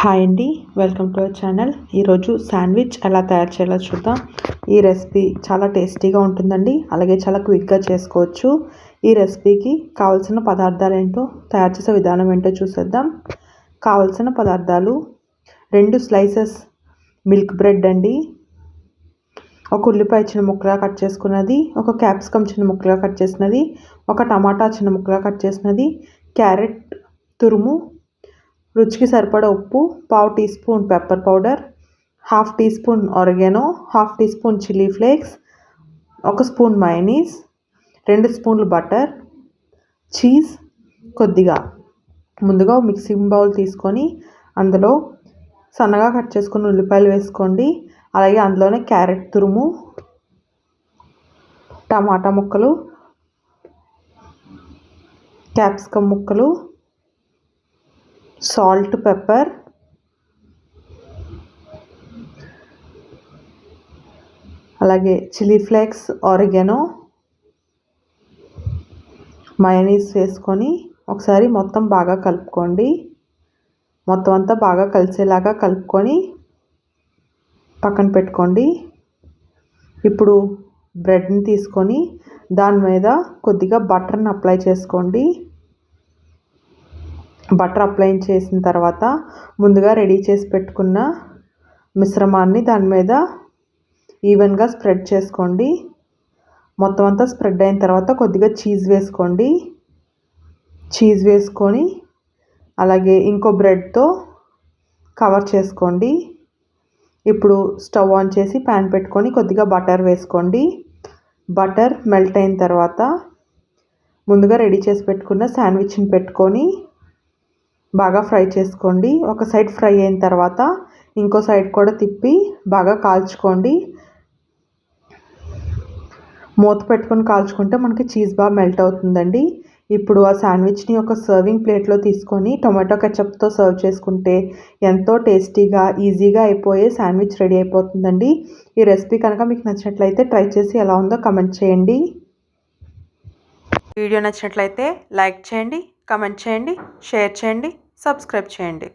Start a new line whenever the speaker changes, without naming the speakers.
Hi అండి, welcome to our channel. ఈరోజు sandwich ఎలా తయారు చేయాలో చూద్దాం. ఈ రెసిపీ చాలా టేస్టీగా ఉంటుందండి, అలాగే చాలా క్విక్గా చేసుకోవచ్చు. ఈ రెసిపీకి కావాల్సిన పదార్థాలు ఏంటో, తయారు చేసే విధానం ఏంటో చూసేద్దాం. కావాల్సిన పదార్థాలు: 2 స్లైసెస్ మిల్క్ బ్రెడ్ అండి, ఒక ఉల్లిపాయ చిన్న ముక్కలుగా కట్ చేసుకున్నది, ఒక క్యాప్సికమ్ చిన్న ముక్కలుగా కట్ చేసినది, ఒక టమాటా చిన్న ముక్కలుగా కట్ చేసినది, క్యారెట్ తురుము, రుచికి సరిపడా ఉప్పు, 1/2 teaspoon pepper powder, 1/2 teaspoon oregano, 1/2 teaspoon chilli flakes, 1 spoon mayonnaise, 2 స్పూన్లు బటర్, చీజ్ కొద్దిగా. ముందుగా మిక్సింగ్ బౌల్ తీసుకొని అందులో సన్నగా కట్ చేసుకున్న ఉల్లిపాయలు వేసుకోండి. అలాగే అందులోనే క్యారెట్ తురుము, టమాటా ముక్కలు, క్యాప్సికమ్ ముక్కలు, సాల్ట్, పెప్పర్, అలాగే చిల్లీ ఫ్లేక్స్, ఆరిగానో, మయోనీస్ వేసుకొని ఒకసారి మొత్తం బాగా కలుపుకోండి. మొత్తం అంతా బాగా కలిసేలాగా కలుపుకొని పక్కన పెట్టుకోండి. ఇప్పుడు బ్రెడ్ని తీసుకొని దాని మీద కొద్దిగా బటర్ని అప్లై చేసుకోండి. బటర్ అప్లై చేసిన తర్వాత ముందుగా రెడీ చేసి పెట్టుకున్న మిశ్రమాన్ని దాని మీద ఈవెన్గా స్ప్రెడ్ చేసుకోండి. మొత్తం అంతా స్ప్రెడ్ అయిన తర్వాత కొద్దిగా చీజ్ వేసుకోండి. చీజ్ వేసుకొని అలాగే ఇంకో బ్రెడ్తో కవర్ చేసుకోండి. ఇప్పుడు స్టవ్ ఆన్ చేసి ప్యాన్ పెట్టుకొని కొద్దిగా బటర్ వేసుకోండి. బటర్ మెల్ట్ అయిన తర్వాత ముందుగా రెడీ చేసి పెట్టుకున్న శాండ్విచ్ని పెట్టుకొని బాగా ఫ్రై చేసుకోండి. ఒక సైడ్ ఫ్రై అయిన తర్వాత ఇంకో సైడ్ కూడా తిప్పి బాగా కాల్చుకోండి. మూత పెట్టుకొని కాల్చుకుంటే మనకి చీజ్ బాగా మెల్ట్ అవుతుందండి. ఇప్పుడు ఆ శాండ్విచ్ని ఒక సర్వింగ్ ప్లేట్లో తీసుకొని టొమాటో కెచప్తో సర్వ్ చేసుకుంటే ఎంతో టేస్టీగా, ఈజీగా అయిపోయే శాండ్విచ్ రెడీ అయిపోతుందండి. ఈ రెసిపీ కనుక మీకు నచ్చినట్లయితే ట్రై చేసి ఎలా ఉందో కమెంట్ చేయండి. వీడియో నచ్చినట్లయితే లైక్ చేయండి, కమెంట్ చేయండి, షేర్ చేయండి, సబ్స్క్రైబ్ చేయండి.